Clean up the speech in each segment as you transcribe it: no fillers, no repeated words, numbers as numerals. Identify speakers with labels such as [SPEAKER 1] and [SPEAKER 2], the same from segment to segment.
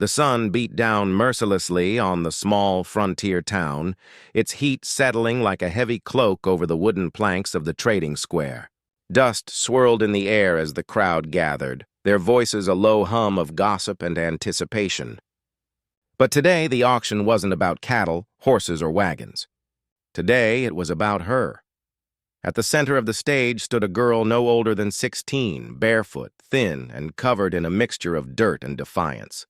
[SPEAKER 1] The sun beat down mercilessly on the small frontier town, its heat settling like a heavy cloak over the wooden planks of the trading square. Dust swirled in the air as the crowd gathered, their voices a low hum of gossip and anticipation. But today the auction wasn't about cattle, horses, or wagons. Today it was about her. At the center of the stage stood a girl no older than 16, barefoot, thin, and covered in a mixture of dirt and defiance.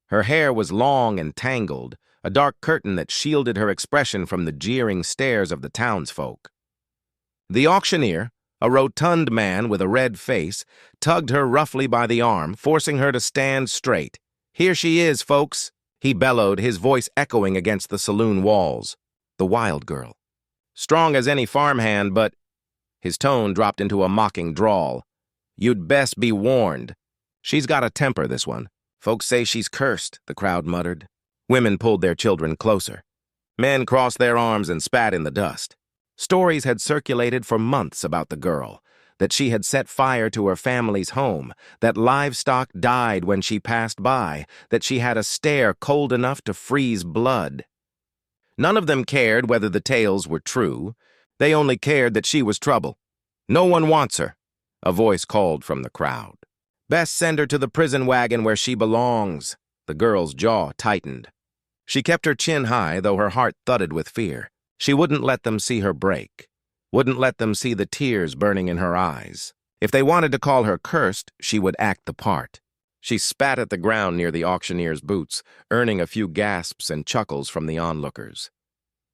[SPEAKER 1] Her hair was long and tangled, a dark curtain that shielded her expression from the jeering stares of the townsfolk. The auctioneer, a rotund man with a red face, tugged her roughly by the arm, forcing her to stand straight. "Here she is, folks," he bellowed, his voice echoing against the saloon walls. The wild girl. Strong as any farmhand, but... His tone dropped into a mocking drawl. "You'd best be warned. She's got a temper, this one. Folks say she's cursed," the crowd muttered. Women pulled their children closer. Men crossed their arms and spat in the dust. Stories had circulated for months about the girl, that she had set fire to her family's home, that livestock died when she passed by, that she had a stare cold enough to freeze blood. None of them cared whether the tales were true. They only cared that she was trouble. "No one wants her," a voice called from the crowd. "Best send her to the prison wagon where she belongs." The girl's jaw tightened. She kept her chin high, though her heart thudded with fear. She wouldn't let them see her break. Wouldn't let them see the tears burning in her eyes. If they wanted to call her cursed, she would act the part. She spat at the ground near the auctioneer's boots, earning a few gasps and chuckles from the onlookers.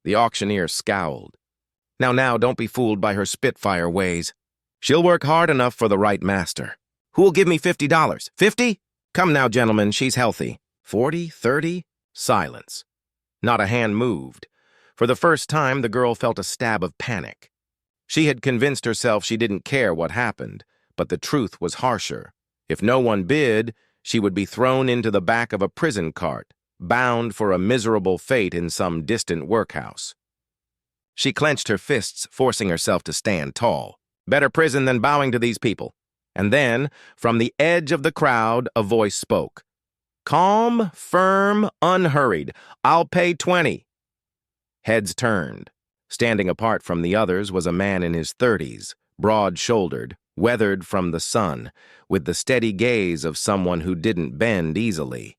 [SPEAKER 1] The auctioneer scowled. Now, don't be fooled by her spitfire ways. She'll work hard enough for the right master." "Who'll give me $50? 50? Come now, gentlemen, she's healthy." 40, 30? Silence. Not a hand moved. For the first time, the girl felt a stab of panic. She had convinced herself she didn't care what happened, but the truth was harsher. If no one bid, she would be thrown into the back of a prison cart, bound for a miserable fate in some distant workhouse. She clenched her fists, forcing herself to stand tall. Better prison than bowing to these people. And then, from the edge of the crowd, a voice spoke. Calm, firm, unhurried. "I'll pay 20. Heads turned. Standing apart from the others was a man in his 30s, broad-shouldered, weathered from the sun, with the steady gaze of someone who didn't bend easily.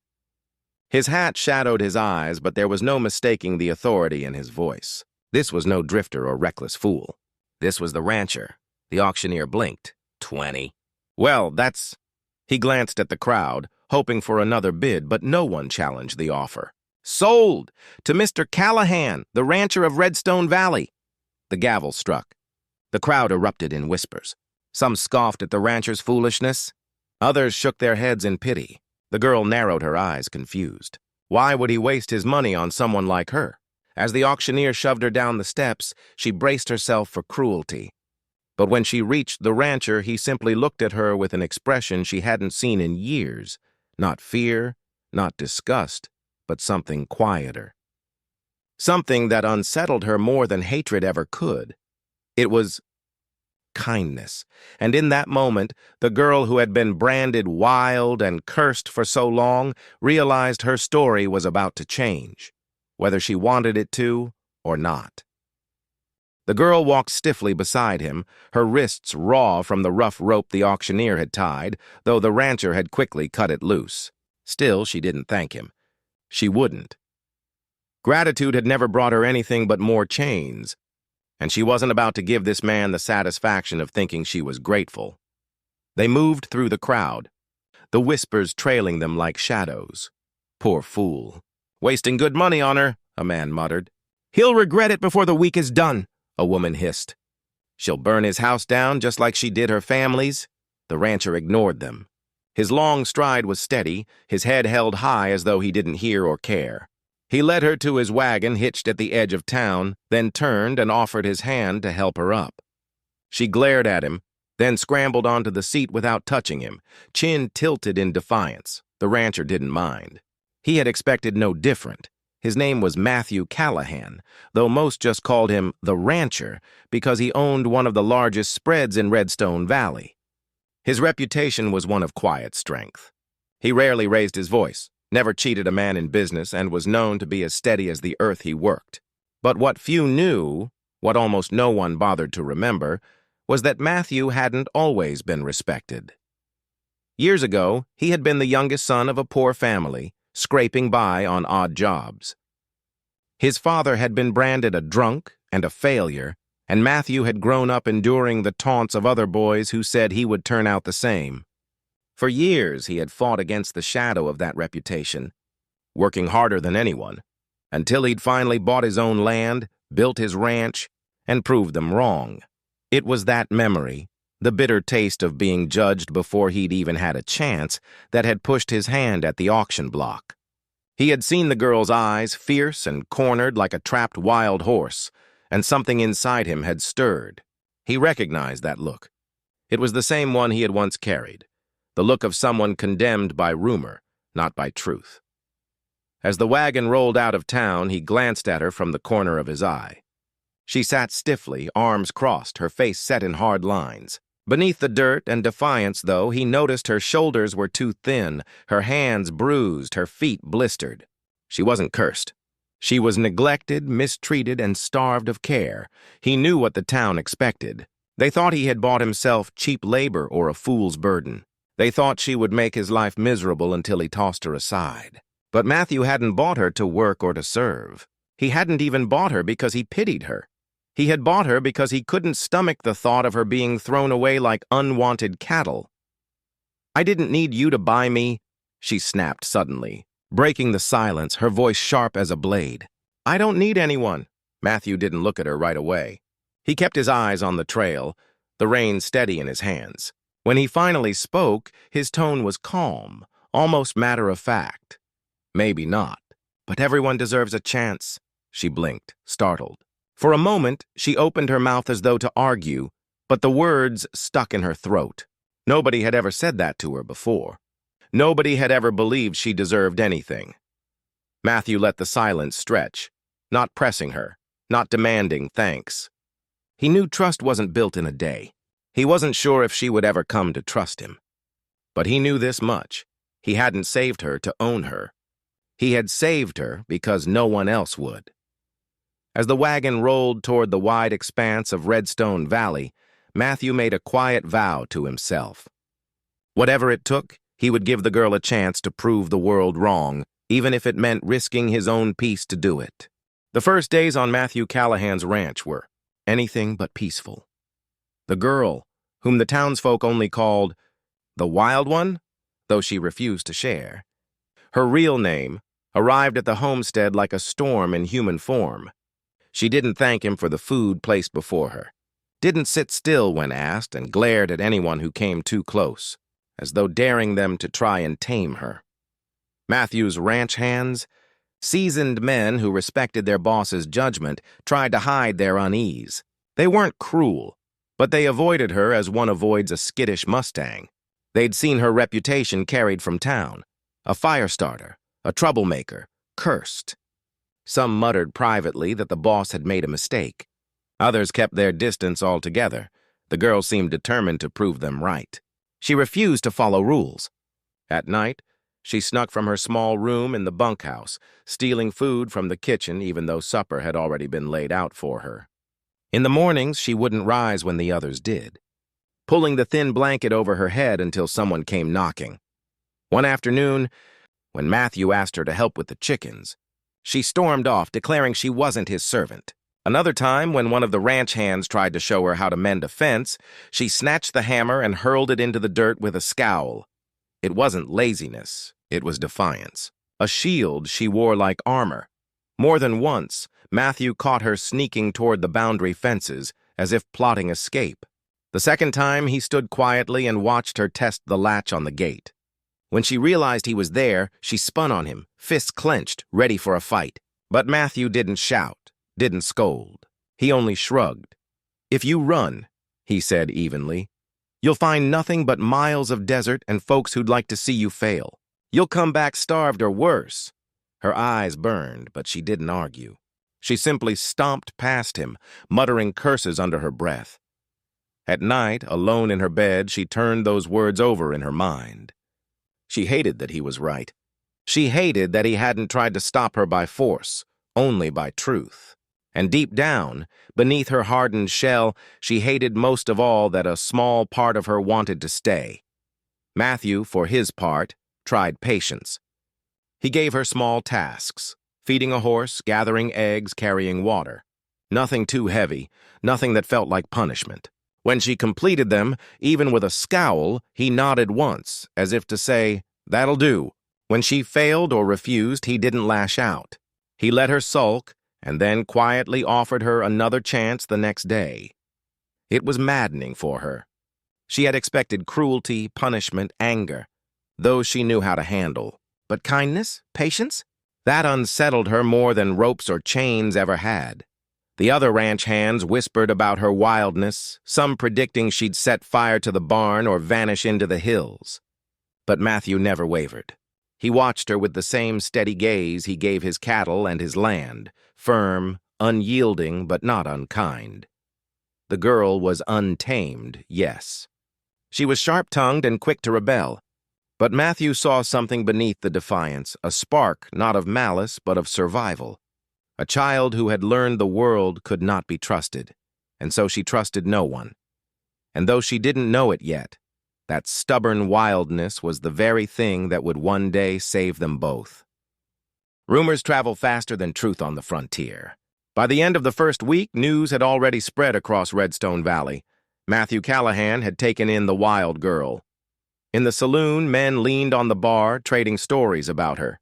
[SPEAKER 1] His hat shadowed his eyes, but there was no mistaking the authority in his voice. This was no drifter or reckless fool. This was the rancher. The auctioneer blinked. 20. Well, that's... He glanced at the crowd, hoping for another bid, but no one challenged the offer. "Sold! To Mr. Callahan, the rancher of Redstone Valley." The gavel struck. The crowd erupted in whispers. Some scoffed at the rancher's foolishness. Others shook their heads in pity. The girl narrowed her eyes, confused. Why would he waste his money on someone like her? As the auctioneer shoved her down the steps, she braced herself for cruelty. But when she reached the rancher, he simply looked at her with an expression she hadn't seen in years. Not fear, not disgust, but something quieter. Something that unsettled her more than hatred ever could. It was kindness. And in that moment, the girl who had been branded wild and cursed for so long realized her story was about to change, whether she wanted it to or not. The girl walked stiffly beside him, her wrists raw from the rough rope the auctioneer had tied, though the rancher had quickly cut it loose. Still, she didn't thank him. She wouldn't. Gratitude had never brought her anything but more chains, and she wasn't about to give this man the satisfaction of thinking she was grateful. They moved through the crowd, the whispers trailing them like shadows. Poor fool. "Wasting good money on her," a man muttered. "He'll regret it before the week is done," a woman hissed. "She'll burn his house down just like she did her family's." The rancher ignored them. His long stride was steady, his head held high as though he didn't hear or care. He led her to his wagon hitched at the edge of town, then turned and offered his hand to help her up. She glared at him, then scrambled onto the seat without touching him, chin tilted in defiance. The rancher didn't mind. He had expected no different. His name was Matthew Callahan, though most just called him the rancher because he owned one of the largest spreads in Redstone Valley. His reputation was one of quiet strength. He rarely raised his voice, never cheated a man in business, and was known to be as steady as the earth he worked. But what few knew, what almost no one bothered to remember, was that Matthew hadn't always been respected. Years ago, he had been the youngest son of a poor family, scraping by on odd jobs. His father had been branded a drunk and a failure, and Matthew had grown up enduring the taunts of other boys who said he would turn out the same. For years, he had fought against the shadow of that reputation, working harder than anyone, until he'd finally bought his own land, built his ranch, and proved them wrong. It was that memory, the bitter taste of being judged before he'd even had a chance, that had pushed his hand at the auction block. He had seen the girl's eyes, fierce and cornered like a trapped wild horse, and something inside him had stirred. He recognized that look. It was the same one he had once carried, the look of someone condemned by rumor, not by truth. As the wagon rolled out of town, he glanced at her from the corner of his eye. She sat stiffly, arms crossed, her face set in hard lines. Beneath the dirt and defiance, though, he noticed her shoulders were too thin, her hands bruised, her feet blistered. She wasn't cursed. She was neglected, mistreated, and starved of care. He knew what the town expected. They thought he had bought himself cheap labor or a fool's burden. They thought she would make his life miserable until he tossed her aside. But Matthew hadn't bought her to work or to serve. He hadn't even bought her because he pitied her. He had bought her because he couldn't stomach the thought of her being thrown away like unwanted cattle. "I didn't need you to buy me," she snapped suddenly, breaking the silence, her voice sharp as a blade. "I don't need anyone." Matthew didn't look at her right away. He kept his eyes on the trail, the reins steady in his hands. When he finally spoke, his tone was calm, almost matter-of-fact. "Maybe not, but everyone deserves a chance." She blinked, startled. For a moment, she opened her mouth as though to argue, but the words stuck in her throat. Nobody had ever said that to her before. Nobody had ever believed she deserved anything. Matthew let the silence stretch, not pressing her, not demanding thanks. He knew trust wasn't built in a day. He wasn't sure if she would ever come to trust him. But he knew this much. He hadn't saved her to own her. He had saved her because no one else would. As the wagon rolled toward the wide expanse of Redstone Valley, Matthew made a quiet vow to himself. Whatever it took, he would give the girl a chance to prove the world wrong, even if it meant risking his own peace to do it. The first days on Matthew Callahan's ranch were anything but peaceful. The girl, whom the townsfolk only called the Wild One, though she refused to share, her real name, arrived at the homestead like a storm in human form. She didn't thank him for the food placed before her, didn't sit still when asked, and glared at anyone who came too close, as though daring them to try and tame her. Matthew's ranch hands, seasoned men who respected their boss's judgment, tried to hide their unease. They weren't cruel, but they avoided her as one avoids a skittish Mustang. They'd seen her reputation carried from town, a fire starter, a troublemaker, cursed. Some muttered privately that the boss had made a mistake. Others kept their distance altogether. The girl seemed determined to prove them right. She refused to follow rules. At night, she snuck from her small room in the bunkhouse, stealing food from the kitchen even though supper had already been laid out for her. In the mornings, she wouldn't rise when the others did, pulling the thin blanket over her head until someone came knocking. One afternoon, when Matthew asked her to help with the chickens, she stormed off, declaring she wasn't his servant. Another time, when one of the ranch hands tried to show her how to mend a fence, she snatched the hammer and hurled it into the dirt with a scowl. It wasn't laziness, it was defiance. A shield she wore like armor. More than once, Matthew caught her sneaking toward the boundary fences, as if plotting escape. The second time, he stood quietly and watched her test the latch on the gate. When she realized he was there, she spun on him, fists clenched, ready for a fight. But Matthew didn't shout, didn't scold. He only shrugged. "If you run," he said evenly, "you'll find nothing but miles of desert and folks who'd like to see you fail. You'll come back starved or worse." Her eyes burned, but she didn't argue. She simply stomped past him, muttering curses under her breath. At night, alone in her bed, she turned those words over in her mind. She hated that he was right. She hated that he hadn't tried to stop her by force, only by truth. And deep down, beneath her hardened shell, she hated most of all that a small part of her wanted to stay. Matthew, for his part, tried patience. He gave her small tasks, feeding a horse, gathering eggs, carrying water. Nothing too heavy, nothing that felt like punishment. When she completed them, even with a scowl, he nodded once, as if to say, "That'll do." When she failed or refused, he didn't lash out. He let her sulk, and then quietly offered her another chance the next day. It was maddening for her. She had expected cruelty, punishment, anger. Those she knew how to handle. But kindness? Patience? That unsettled her more than ropes or chains ever had. The other ranch hands whispered about her wildness, some predicting she'd set fire to the barn or vanish into the hills. But Matthew never wavered. He watched her with the same steady gaze he gave his cattle and his land, firm, unyielding, but not unkind. The girl was untamed, yes. She was sharp-tongued and quick to rebel. But Matthew saw something beneath the defiance, a spark not of malice but of survival. A child who had learned the world could not be trusted, and so she trusted no one. And though she didn't know it yet, that stubborn wildness was the very thing that would one day save them both. Rumors travel faster than truth on the frontier. By the end of the first week, news had already spread across Redstone Valley. Matthew Callahan had taken in the wild girl. In the saloon, men leaned on the bar, trading stories about her.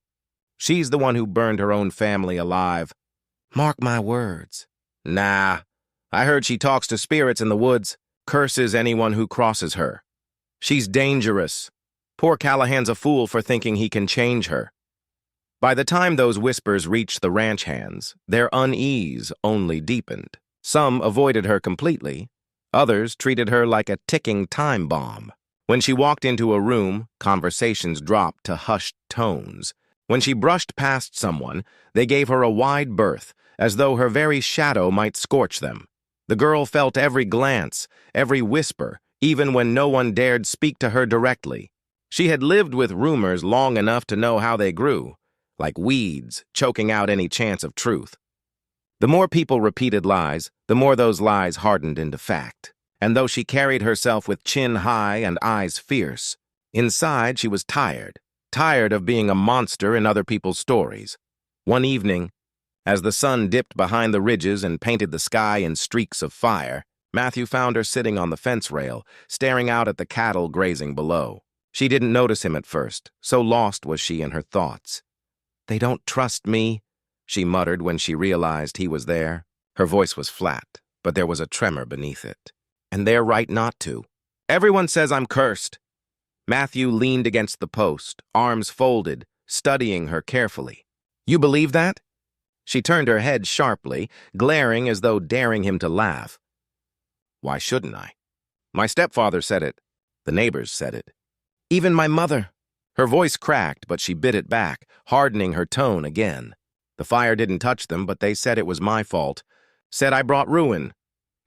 [SPEAKER 1] "She's the one who burned her own family alive." "Mark my words." "Nah, I heard she talks to spirits in the woods, curses anyone who crosses her. She's dangerous. Poor Callahan's a fool for thinking he can change her." By the time those whispers reached the ranch hands, their unease only deepened. Some avoided her completely. Others treated her like a ticking time bomb. When she walked into a room, conversations dropped to hushed tones. When she brushed past someone, they gave her a wide berth, as though her very shadow might scorch them. The girl felt every glance, every whisper, even when no one dared speak to her directly. She had lived with rumors long enough to know how they grew, like weeds choking out any chance of truth. The more people repeated lies, the more those lies hardened into fact. And though she carried herself with chin high and eyes fierce, inside she was tired of being a monster in other people's stories. One evening, as the sun dipped behind the ridges and painted the sky in streaks of fire, Matthew found her sitting on the fence rail, staring out at the cattle grazing below. She didn't notice him at first, so lost was she in her thoughts. "They don't trust me," she muttered when she realized he was there. Her voice was flat, but there was a tremor beneath it. "And they're right not to. Everyone says I'm cursed." Matthew leaned against the post, arms folded, studying her carefully. "You believe that?" She turned her head sharply, glaring as though daring him to laugh. "Why shouldn't I? My stepfather said it. The neighbors said it. Even my mother." Her voice cracked, but she bit it back, hardening her tone again. "The fire didn't touch them, but they said it was my fault. Said I brought ruin."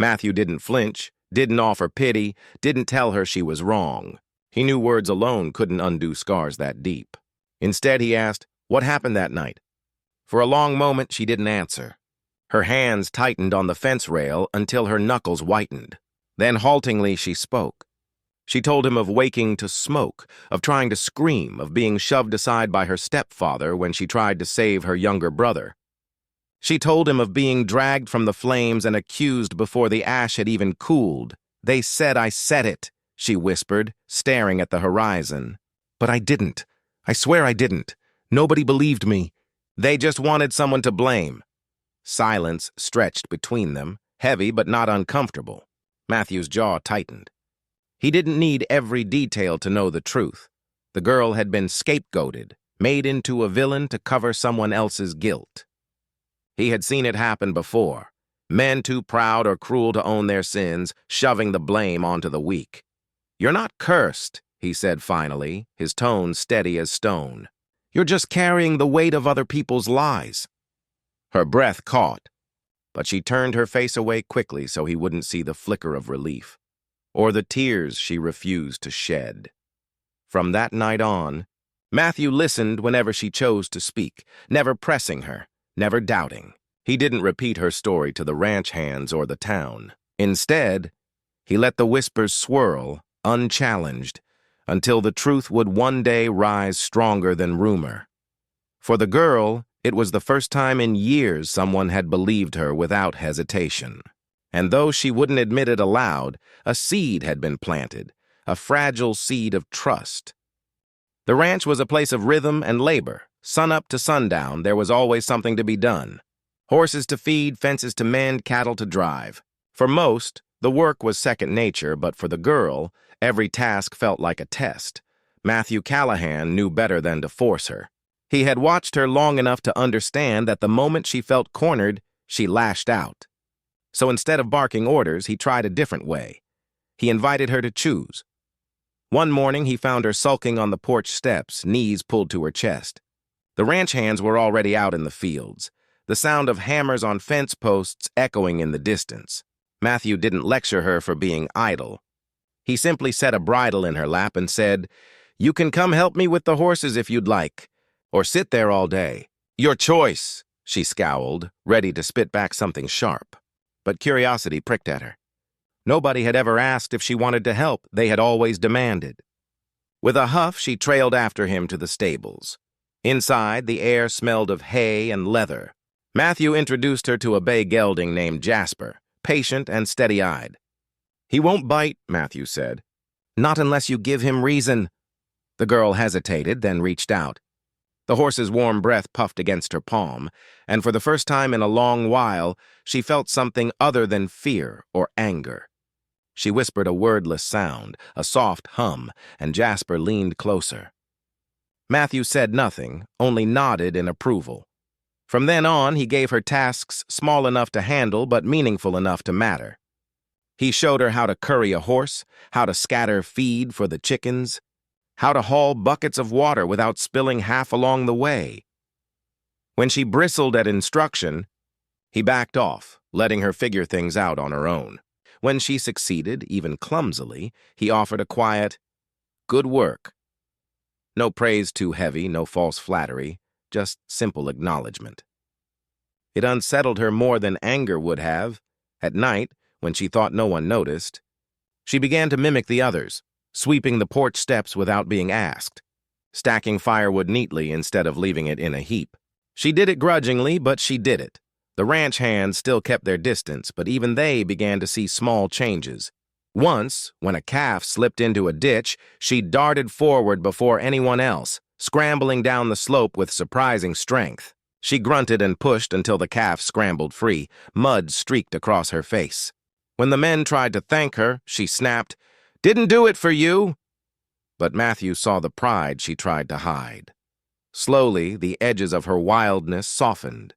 [SPEAKER 1] Matthew didn't flinch, didn't offer pity, didn't tell her she was wrong. He knew words alone couldn't undo scars that deep. Instead, he asked, "What happened that night?" For a long moment, she didn't answer. Her hands tightened on the fence rail until her knuckles whitened. Then haltingly, she spoke. She told him of waking to smoke, of trying to scream, of being shoved aside by her stepfather when she tried to save her younger brother. She told him of being dragged from the flames and accused before the ash had even cooled. "They said I said it," she whispered, staring at the horizon. "But I didn't. I swear I didn't. Nobody believed me. They just wanted someone to blame." Silence stretched between them, heavy but not uncomfortable. Matthew's jaw tightened. He didn't need every detail to know the truth. The girl had been scapegoated, made into a villain to cover someone else's guilt. He had seen it happen before. Men too proud or cruel to own their sins, shoving the blame onto the weak. "You're not cursed," he said finally, his tone steady as stone. "You're just carrying the weight of other people's lies." Her breath caught, but she turned her face away quickly so he wouldn't see the flicker of relief, or the tears she refused to shed. From that night on, Matthew listened whenever she chose to speak, never pressing her, never doubting. He didn't repeat her story to the ranch hands or the town. Instead, he let the whispers swirl, unchallenged, until the truth would one day rise stronger than rumor. For the girl, it was the first time in years someone had believed her without hesitation. And though she wouldn't admit it aloud, a seed had been planted, a fragile seed of trust. The ranch was a place of rhythm and labor. Sunup to sundown, there was always something to be done. Horses to feed, fences to mend, cattle to drive. For most, the work was second nature, but for the girl, every task felt like a test. Matthew Callahan knew better than to force her. He had watched her long enough to understand that the moment she felt cornered, she lashed out. So instead of barking orders, he tried a different way. He invited her to choose. One morning, he found her sulking on the porch steps, knees pulled to her chest. The ranch hands were already out in the fields, the sound of hammers on fence posts echoing in the distance. Matthew didn't lecture her for being idle. He simply set a bridle in her lap and said, "You can come help me with the horses if you'd like, or sit there all day." "Your choice," she scowled, ready to spit back something sharp. But curiosity pricked at her. Nobody had ever asked if she wanted to help. They had always demanded. With a huff, she trailed after him to the stables. Inside, the air smelled of hay and leather. Matthew introduced her to a bay gelding named Jasper, patient and steady-eyed. "He won't bite," Matthew said. "Not unless you give him reason." The girl hesitated, then reached out. The horse's warm breath puffed against her palm, and for the first time in a long while, she felt something other than fear or anger. She whispered a wordless sound, a soft hum, and Jasper leaned closer. Matthew said nothing, only nodded in approval. From then on, he gave her tasks small enough to handle but meaningful enough to matter. He showed her how to curry a horse, how to scatter feed for the chickens, how to haul buckets of water without spilling half along the way. When she bristled at instruction, he backed off, letting her figure things out on her own. When she succeeded, even clumsily, he offered a quiet, "Good work." No praise too heavy, no false flattery, just simple acknowledgement. It unsettled her more than anger would have. At night, when she thought no one noticed, she began to mimic the others, sweeping the porch steps without being asked, stacking firewood neatly instead of leaving it in a heap. She did it grudgingly, but she did it. The ranch hands still kept their distance, but even they began to see small changes. Once, when a calf slipped into a ditch, she darted forward before anyone else, scrambling down the slope with surprising strength. She grunted and pushed until the calf scrambled free. Mud streaked across her face. When the men tried to thank her, she snapped, "Didn't do it for you." But Matthew saw the pride she tried to hide. Slowly, the edges of her wildness softened.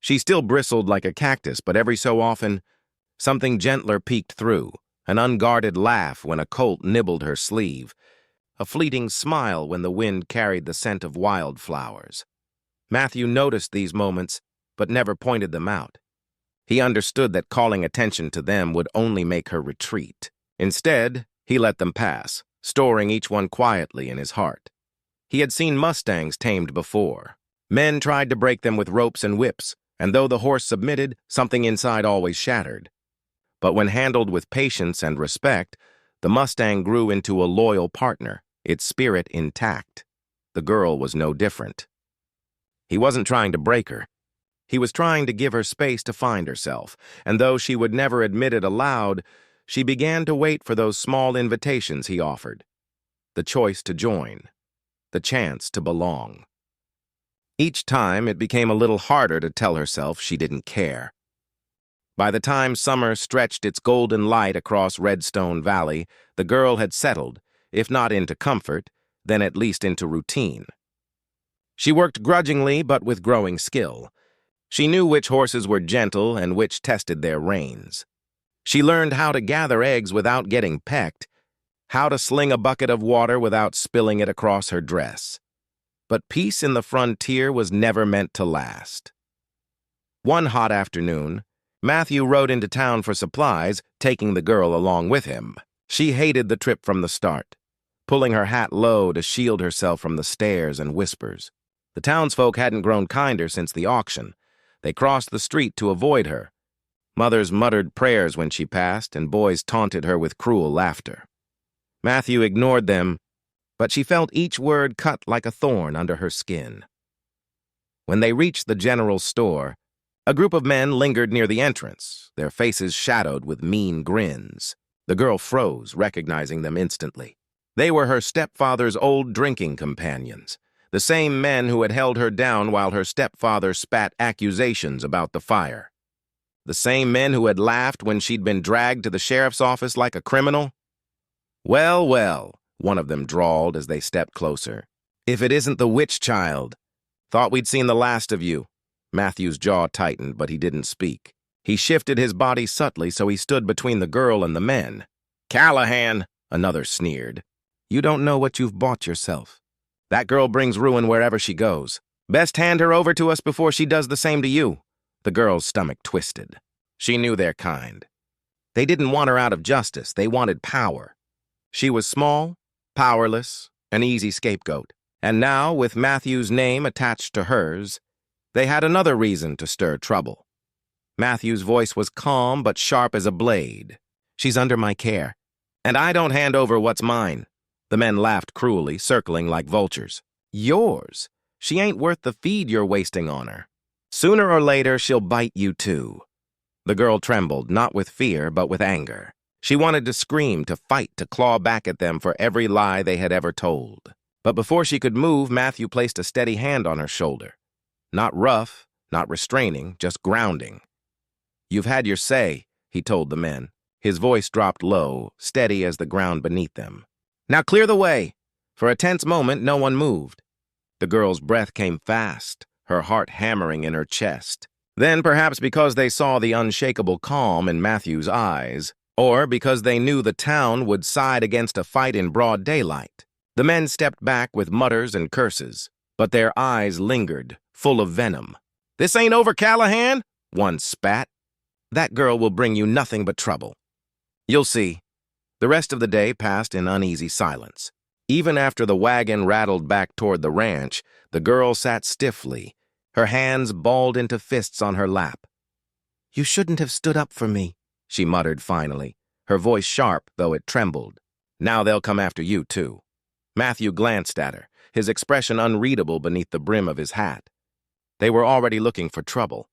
[SPEAKER 1] She still bristled like a cactus, but every so often, something gentler peeked through, an unguarded laugh when a colt nibbled her sleeve, a fleeting smile when the wind carried the scent of wildflowers. Matthew noticed these moments, but never pointed them out. He understood that calling attention to them would only make her retreat. Instead, he let them pass, storing each one quietly in his heart. He had seen mustangs tamed before. Men tried to break them with ropes and whips, and though the horse submitted, something inside always shattered. But when handled with patience and respect, the Mustang grew into a loyal partner, its spirit intact. The girl was no different. He wasn't trying to break her. He was trying to give her space to find herself, and though she would never admit it aloud, she began to wait for those small invitations he offered. The choice to join. The chance to belong. Each time, it became a little harder to tell herself she didn't care. By the time summer stretched its golden light across Redstone Valley, the girl had settled, if not into comfort, then at least into routine. She worked grudgingly but with growing skill. She knew which horses were gentle and which tested their reins. She learned how to gather eggs without getting pecked, how to sling a bucket of water without spilling it across her dress. But peace in the frontier was never meant to last. One hot afternoon, Matthew rode into town for supplies, taking the girl along with him. She hated the trip from the start. pulling her hat low to shield herself from the stares and whispers. The townsfolk hadn't grown kinder since the auction. They crossed the street to avoid her. Mothers muttered prayers when she passed, and boys taunted her with cruel laughter. Matthew ignored them, but she felt each word cut like a thorn under her skin. When they reached the general store, a group of men lingered near the entrance, their faces shadowed with mean grins. The girl froze, recognizing them instantly. They were her stepfather's old drinking companions, the same men who had held her down while her stepfather spat accusations about the fire. The same men who had laughed when she'd been dragged to the sheriff's office like a criminal. "Well, well," one of them drawled as they stepped closer. "If it isn't the witch child. Thought we'd seen the last of you." Matthew's jaw tightened, but he didn't speak. He shifted his body subtly so he stood between the girl and the men. "Callahan," another sneered. "You don't know what you've bought yourself. That girl brings ruin wherever she goes. Best hand her over to us before she does the same to you." The girl's stomach twisted. She knew their kind. They didn't want her out of justice. They wanted power. She was small, powerless, an easy scapegoat. And now, with Matthew's name attached to hers, they had another reason to stir trouble. Matthew's voice was calm but sharp as a blade. "She's under my care, and I don't hand over what's mine." The men laughed cruelly, circling like vultures. "Yours? She ain't worth the feed you're wasting on her. Sooner or later, she'll bite you too." The girl trembled, not with fear, but with anger. She wanted to scream, to fight, to claw back at them for every lie they had ever told. But before she could move, Matthew placed a steady hand on her shoulder. Not rough, not restraining, just grounding. "You've had your say," he told the men. His voice dropped low, steady as the ground beneath them. "Now clear the way." For a tense moment, no one moved. The girl's breath came fast, her heart hammering in her chest. Then, perhaps because they saw the unshakable calm in Matthew's eyes, or because they knew the town would side against a fight in broad daylight, the men stepped back with mutters and curses, but their eyes lingered, full of venom. "This ain't over, Callahan," one spat. "That girl will bring you nothing but trouble. You'll see." The rest of the day passed in uneasy silence. Even after the wagon rattled back toward the ranch, the girl sat stiffly, her hands balled into fists on her lap. "You shouldn't have stood up for me," she muttered finally, her voice sharp, though it trembled. "Now they'll come after you, too." Matthew glanced at her, his expression unreadable beneath the brim of his hat. "They were already looking for trouble.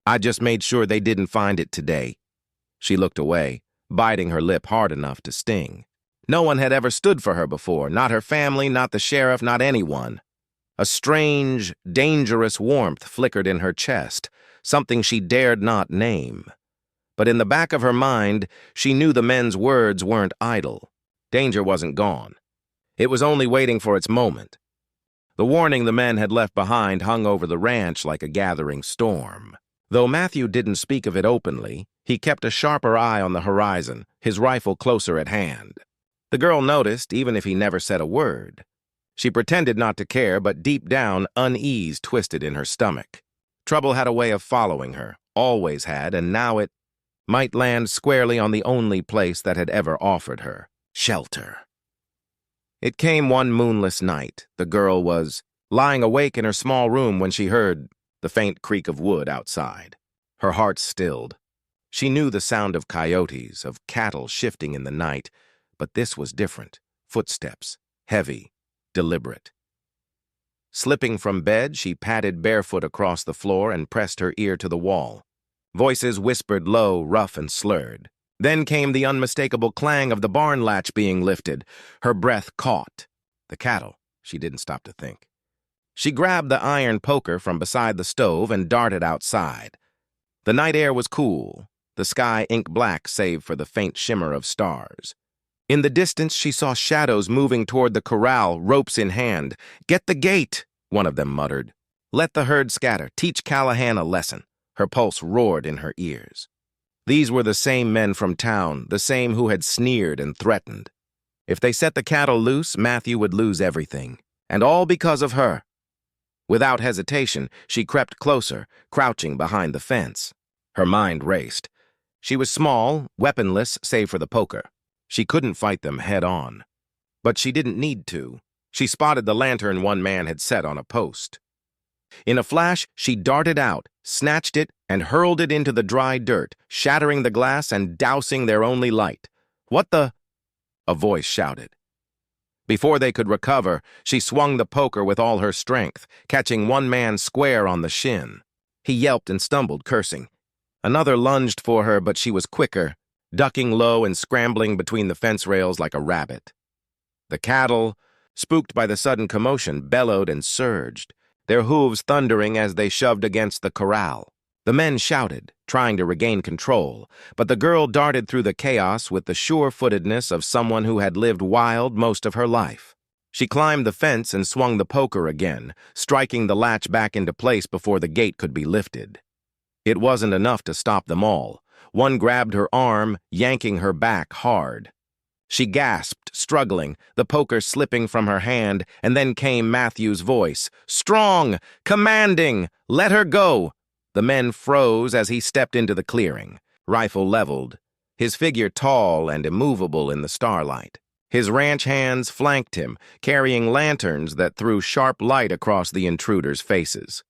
[SPEAKER 1] I just made sure they didn't find it today." She looked away, biting her lip hard enough to sting. No one had ever stood for her before, not her family, not the sheriff, not anyone. A strange, dangerous warmth flickered in her chest, something she dared not name. But in the back of her mind, she knew the men's words weren't idle. Danger wasn't gone. It was only waiting for its moment. The warning the men had left behind hung over the ranch like a gathering storm. Though Matthew didn't speak of it openly, he kept a sharper eye on the horizon, his rifle closer at hand. The girl noticed, even if he never said a word. She pretended not to care, but deep down, unease twisted in her stomach. Trouble had a way of following her, always had, and now it might land squarely on the only place that had ever offered her shelter. It came one moonless night. The girl was lying awake in her small room when she heard the faint creak of wood outside. Her heart stilled. She knew the sound of coyotes, of cattle shifting in the night, but this was different. Footsteps, heavy, deliberate. Slipping from bed, she padded barefoot across the floor and pressed her ear to the wall. Voices whispered low, rough, and slurred. Then came the unmistakable clang of the barn latch being lifted. Her breath caught. The cattle. She didn't stop to think. She grabbed the iron poker from beside the stove and darted outside. The night air was cool, the sky ink black save for the faint shimmer of stars. In the distance, she saw shadows moving toward the corral, ropes in hand. "Get the gate," one of them muttered. "Let the herd scatter. Teach Callahan a lesson." Her pulse roared in her ears. These were the same men from town, the same who had sneered and threatened. If they set the cattle loose, Matthew would lose everything. And all because of her. Without hesitation, she crept closer, crouching behind the fence. Her mind raced. She was small, weaponless save for the poker. She couldn't fight them head on. But she didn't need to. She spotted the lantern one man had set on a post. In a flash, she darted out, snatched it, and hurled it into the dry dirt, shattering the glass and dousing their only light. "What the?" a voice shouted. Before they could recover, she swung the poker with all her strength, catching one man square on the shin. He yelped and stumbled, cursing. Another lunged for her, but she was quicker, ducking low and scrambling between the fence rails like a rabbit. The cattle, spooked by the sudden commotion, bellowed and surged, their hooves thundering as they shoved against the corral. The men shouted, trying to regain control, but the girl darted through the chaos with the sure-footedness of someone who had lived wild most of her life. She climbed the fence and swung the poker again, striking the latch back into place before the gate could be lifted. It wasn't enough to stop them all. One grabbed her arm, yanking her back hard. She gasped, struggling, the poker slipping from her hand, and then came Matthew's voice. "Strong! Commanding! Let her go!" The men froze as he stepped into the clearing, rifle leveled, his figure tall and immovable in the starlight. His ranch hands flanked him, carrying lanterns that threw sharp light across the intruders' faces.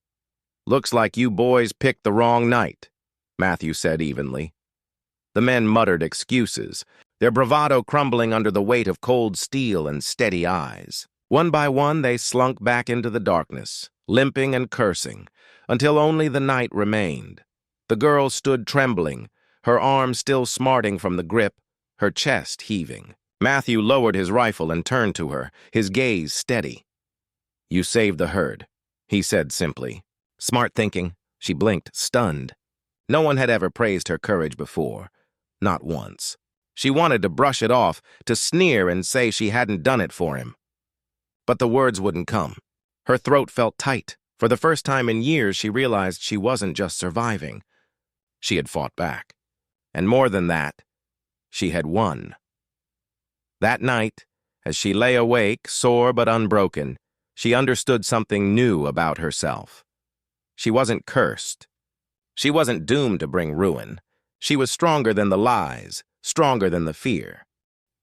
[SPEAKER 1] "Looks like you boys picked the wrong night," Matthew said evenly. The men muttered excuses, their bravado crumbling under the weight of cold steel and steady eyes. One by one, they slunk back into the darkness, limping and cursing, until only the night remained. The girl stood trembling, her arm still smarting from the grip, her chest heaving. Matthew lowered his rifle and turned to her, his gaze steady. "You saved the herd," he said simply. Smart thinking. She blinked, stunned. No one had ever praised her courage before. Not once. She wanted to brush it off, to sneer and say she hadn't done it for him. But the words wouldn't come. Her throat felt tight. For the first time in years, she realized she wasn't just surviving. She had fought back. And more than that, she had won. That night, as she lay awake, sore but unbroken, she understood something new about herself. She wasn't cursed. She wasn't doomed to bring ruin. She was stronger than the lies, stronger than the fear.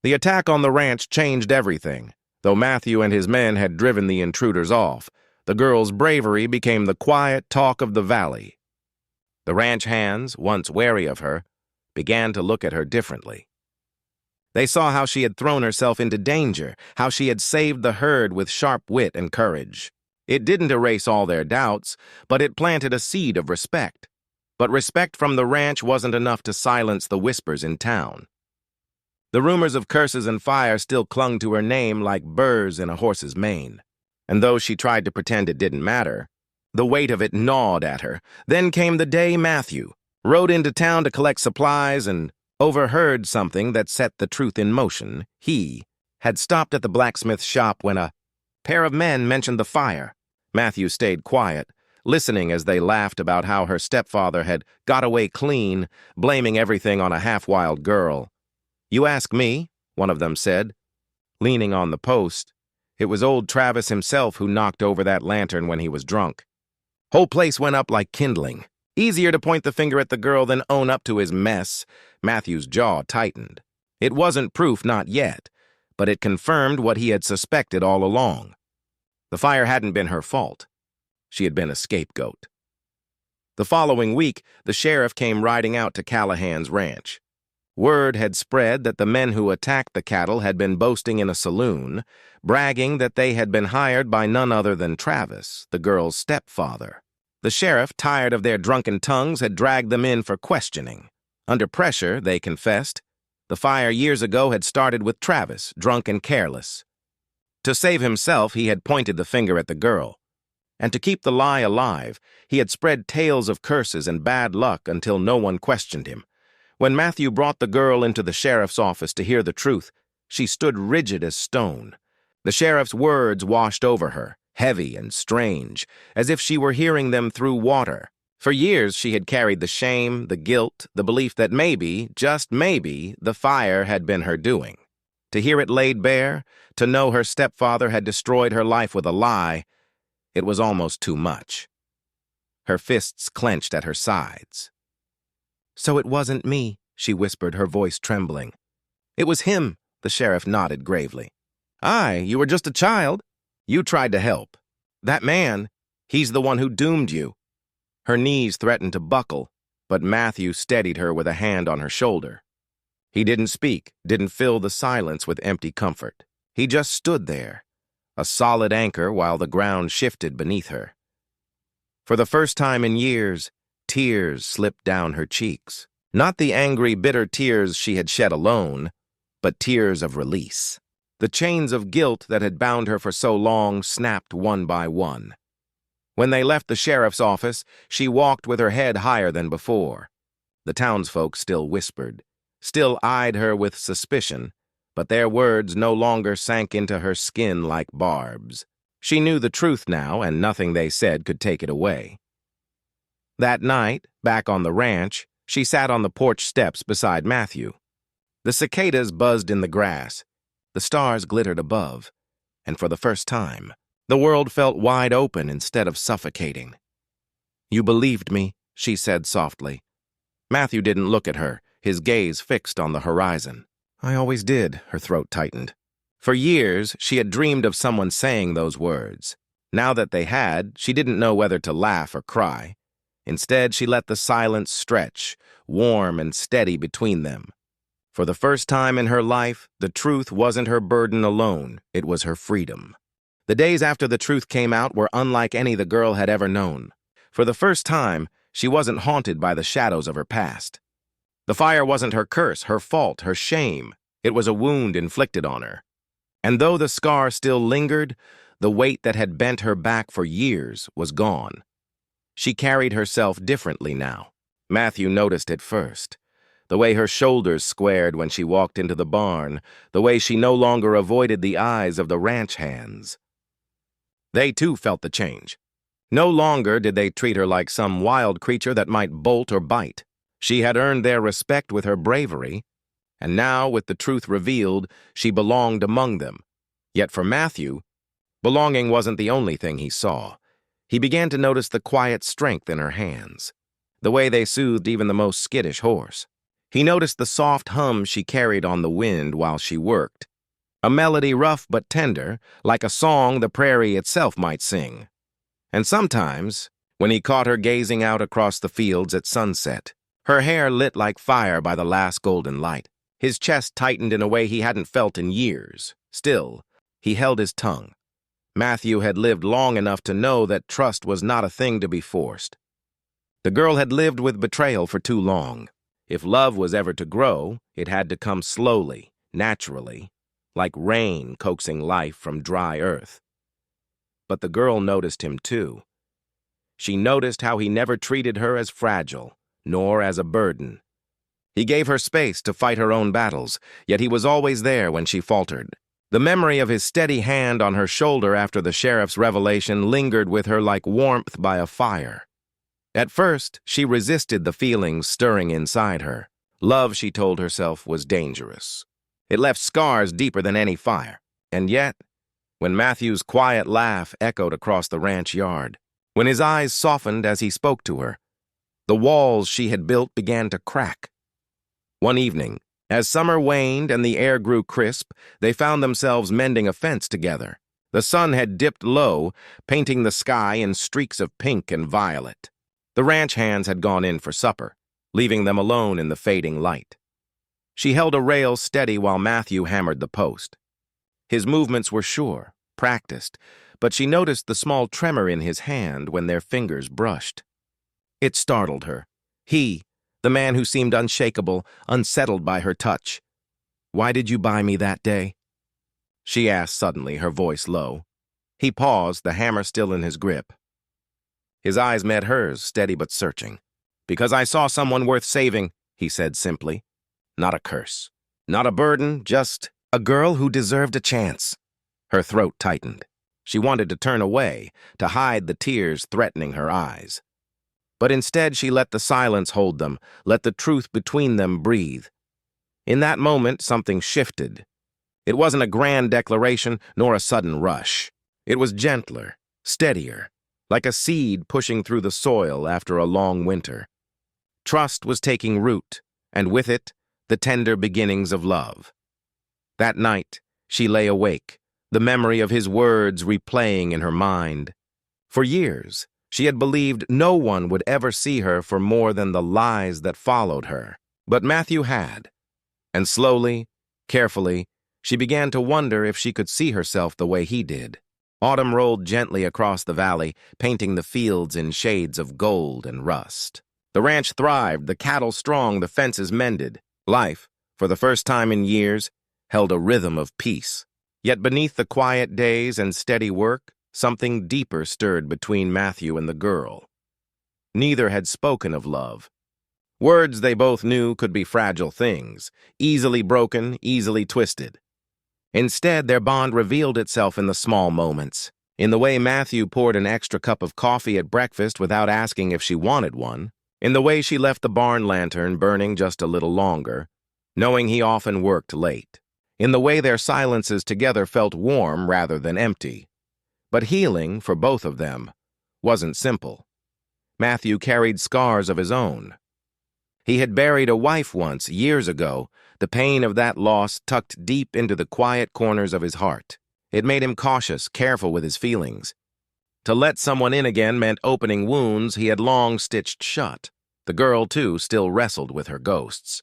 [SPEAKER 1] The attack on the ranch changed everything. Though Matthew and his men had driven the intruders off, the girl's bravery became the quiet talk of the valley. The ranch hands, once wary of her, began to look at her differently. They saw how she had thrown herself into danger, how she had saved the herd with sharp wit and courage. It didn't erase all their doubts, but it planted a seed of respect. But respect from the ranch wasn't enough to silence the whispers in town. The rumors of curses and fire still clung to her name like burrs in a horse's mane. And though she tried to pretend it didn't matter, the weight of it gnawed at her. Then came the day Matthew rode into town to collect supplies and overheard something that set the truth in motion. He had stopped at the blacksmith shop when a pair of men mentioned the fire. Matthew stayed quiet, listening as they laughed about how her stepfather had got away clean, blaming everything on a half-wild girl. "You ask me," one of them said, leaning on the post. It was old Travis himself who knocked over that lantern when he was drunk. Whole place went up like kindling. Easier to point the finger at the girl than own up to his mess. Matthew's jaw tightened. It wasn't proof, not yet, but it confirmed what he had suspected all along. The fire hadn't been her fault. She had been a scapegoat. The following week, the sheriff came riding out to Callahan's ranch. Word had spread that the men who attacked the cattle had been boasting in a saloon, bragging that they had been hired by none other than Travis, the girl's stepfather. The sheriff, tired of their drunken tongues, had dragged them in for questioning. Under pressure, they confessed, the fire years ago had started with Travis, drunk and careless. To save himself, he had pointed the finger at the girl. And to keep the lie alive, he had spread tales of curses and bad luck until no one questioned him. When Matthew brought the girl into the sheriff's office to hear the truth, she stood rigid as stone. The sheriff's words washed over her, heavy and strange, as if she were hearing them through water. For years she had carried the shame, the guilt, the belief that maybe, just maybe, the fire had been her doing. To hear it laid bare, to know her stepfather had destroyed her life with a lie, it was almost too much. Her fists clenched at her sides. "So it wasn't me," she whispered, her voice trembling. "It was him," the sheriff nodded gravely. Aye, you were just a child. You tried to help. That man, he's the one who doomed you." Her knees threatened to buckle, but Matthew steadied her with a hand on her shoulder. He didn't speak, didn't fill the silence with empty comfort. He just stood there, a solid anchor while the ground shifted beneath her. For the first time in years, tears slipped down her cheeks. Not the angry, bitter tears she had shed alone, but tears of release. The chains of guilt that had bound her for so long snapped one by one. When they left the sheriff's office, she walked with her head higher than before. The townsfolk still whispered, still eyed her with suspicion, but their words no longer sank into her skin like barbs. She knew the truth now, and nothing they said could take it away. That night, back on the ranch, she sat on the porch steps beside Matthew. The cicadas buzzed in the grass, the stars glittered above, and for the first time, the world felt wide open instead of suffocating. "You believed me," she said softly. Matthew didn't look at her, his gaze fixed on the horizon. "I always did," her throat tightened. For years, she had dreamed of someone saying those words. Now that they had, she didn't know whether to laugh or cry. Instead, she let the silence stretch, warm and steady between them. For the first time in her life, the truth wasn't her burden alone, it was her freedom. The days after the truth came out were unlike any the girl had ever known. For the first time, she wasn't haunted by the shadows of her past. The fire wasn't her curse, her fault, her shame. It was a wound inflicted on her. And though the scar still lingered, the weight that had bent her back for years was gone. She carried herself differently now. Matthew noticed it first. The way her shoulders squared when she walked into the barn, the way she no longer avoided the eyes of the ranch hands. They too felt the change. No longer did they treat her like some wild creature that might bolt or bite. She had earned their respect with her bravery, and now, with the truth revealed, she belonged among them. Yet for Matthew, belonging wasn't the only thing he saw. He began to notice the quiet strength in her hands, the way they soothed even the most skittish horse. He noticed the soft hum she carried on the wind while she worked, a melody rough but tender, like a song the prairie itself might sing. And sometimes, when he caught her gazing out across the fields at sunset, her hair lit like fire by the last golden light. His chest tightened in a way he hadn't felt in years. Still, he held his tongue. Matthew had lived long enough to know that trust was not a thing to be forced. The girl had lived with betrayal for too long. If love was ever to grow, it had to come slowly, naturally, like rain coaxing life from dry earth. But the girl noticed him too. She noticed how he never treated her as fragile, nor as a burden. He gave her space to fight her own battles, yet he was always there when she faltered. The memory of his steady hand on her shoulder after the sheriff's revelation lingered with her like warmth by a fire. At first, she resisted the feelings stirring inside her. Love, she told herself, was dangerous. It left scars deeper than any fire. And yet, when Matthew's quiet laugh echoed across the ranch yard, when his eyes softened as he spoke to her, the walls she had built began to crack. One evening, as summer waned and the air grew crisp, they found themselves mending a fence together. The sun had dipped low, painting the sky in streaks of pink and violet. The ranch hands had gone in for supper, leaving them alone in the fading light. She held a rail steady while Matthew hammered the post. His movements were sure, practiced, but she noticed the small tremor in his hand when their fingers brushed. It startled her. He, the man who seemed unshakable, unsettled by her touch. "Why did you buy me that day?" she asked suddenly, her voice low. He paused, the hammer still in his grip. His eyes met hers, steady but searching. "Because I saw someone worth saving," he said simply. "Not a curse. Not a burden, just a girl who deserved a chance." Her throat tightened. She wanted to turn away, to hide the tears threatening her eyes. But instead she let the silence hold them, let the truth between them breathe. In that moment, something shifted. It wasn't a grand declaration, nor a sudden rush. It was gentler, steadier, like a seed pushing through the soil after a long winter. Trust was taking root, and with it, the tender beginnings of love. That night, she lay awake, the memory of his words replaying in her mind. For years, she had believed no one would ever see her for more than the lies that followed her. But Matthew had. And slowly, carefully, she began to wonder if she could see herself the way he did. Autumn rolled gently across the valley, painting the fields in shades of gold and rust. The ranch thrived, the cattle strong, the fences mended. Life, for the first time in years, held a rhythm of peace. Yet beneath the quiet days and steady work, something deeper stirred between Matthew and the girl. Neither had spoken of love. Words they both knew could be fragile things, easily broken, easily twisted. Instead, their bond revealed itself in the small moments, in the way Matthew poured an extra cup of coffee at breakfast without asking if she wanted one, in the way she left the barn lantern burning just a little longer, knowing he often worked late, in the way their silences together felt warm rather than empty. But healing, for both of them, wasn't simple. Matthew carried scars of his own. He had buried a wife once, years ago, the pain of that loss tucked deep into the quiet corners of his heart. It made him cautious, careful with his feelings. To let someone in again meant opening wounds he had long stitched shut. The girl, too, still wrestled with her ghosts.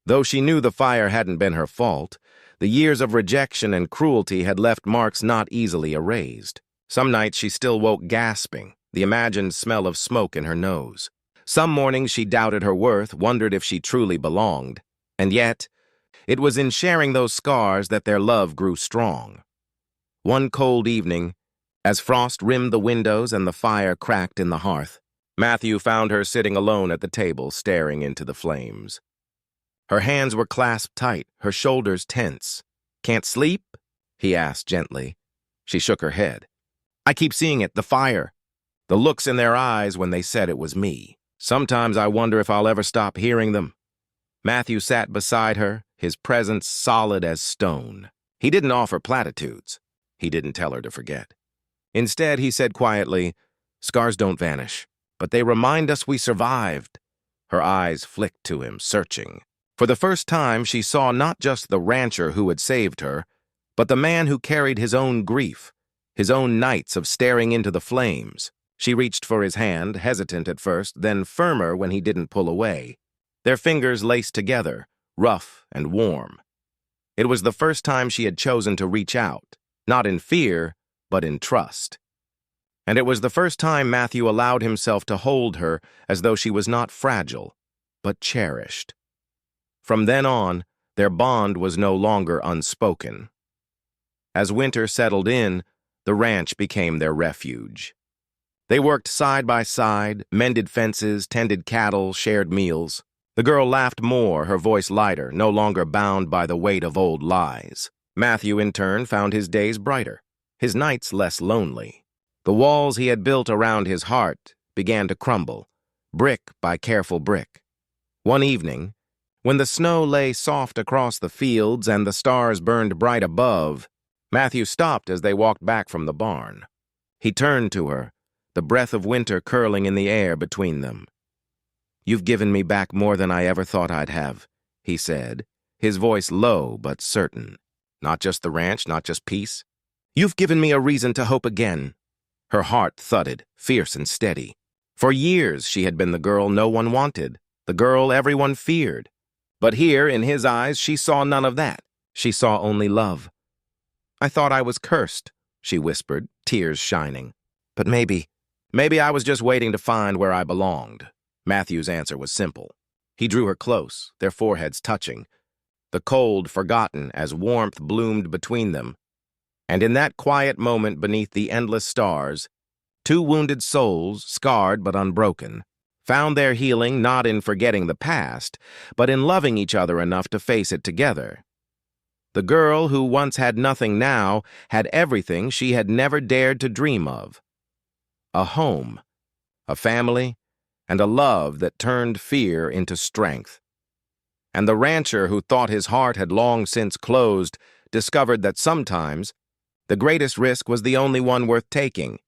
[SPEAKER 1] Though she knew the fire hadn't been her fault, the years of rejection and cruelty had left marks not easily erased. Some nights she still woke gasping, the imagined smell of smoke in her nose. Some mornings she doubted her worth, wondered if she truly belonged. And yet, it was in sharing those scars that their love grew strong. One cold evening, as frost rimmed the windows and the fire cracked in the hearth, Matthew found her sitting alone at the table, staring into the flames. Her hands were clasped tight, her shoulders tense. "Can't sleep?" he asked gently. She shook her head. "I keep seeing it, the fire." The looks in their eyes when they said it was me. Sometimes I wonder if I'll ever stop hearing them. Matthew sat beside her, his presence solid as stone. He didn't offer platitudes. He didn't tell her to forget. Instead, he said quietly, "Scars don't vanish, but they remind us we survived." Her eyes flicked to him, searching. For the first time, she saw not just the rancher who had saved her, but the man who carried his own grief, his own nights of staring into the flames. She reached for his hand, hesitant at first, then firmer when he didn't pull away. Their fingers laced together, rough and warm. It was the first time she had chosen to reach out, not in fear, but in trust. And it was the first time Matthew allowed himself to hold her as though she was not fragile, but cherished. From then on, their bond was no longer unspoken. As winter settled in, the ranch became their refuge. They worked side by side, mended fences, tended cattle, shared meals. The girl laughed more, her voice lighter, no longer bound by the weight of old lies. Matthew, in turn, found his days brighter, his nights less lonely. The walls he had built around his heart began to crumble, brick by careful brick. One evening, when the snow lay soft across the fields and the stars burned bright above, Matthew stopped as they walked back from the barn. He turned to her, the breath of winter curling in the air between them. "You've given me back more than I ever thought I'd have," he said, his voice low but certain. "Not just the ranch, not just peace. You've given me a reason to hope again." Her heart thudded, fierce and steady. For years she had been the girl no one wanted, the girl everyone feared. But here, in his eyes, she saw none of that. She saw only love. "I thought I was cursed," she whispered, tears shining. "But maybe I was just waiting to find where I belonged." Matthew's answer was simple. He drew her close, their foreheads touching, the cold forgotten as warmth bloomed between them. And in that quiet moment beneath the endless stars, two wounded souls, scarred but unbroken, found their healing not in forgetting the past, but in loving each other enough to face it together. The girl who once had nothing now had everything she had never dared to dream of. A home, a family, and a love that turned fear into strength. And the rancher who thought his heart had long since closed discovered that sometimes the greatest risk was the only one worth taking.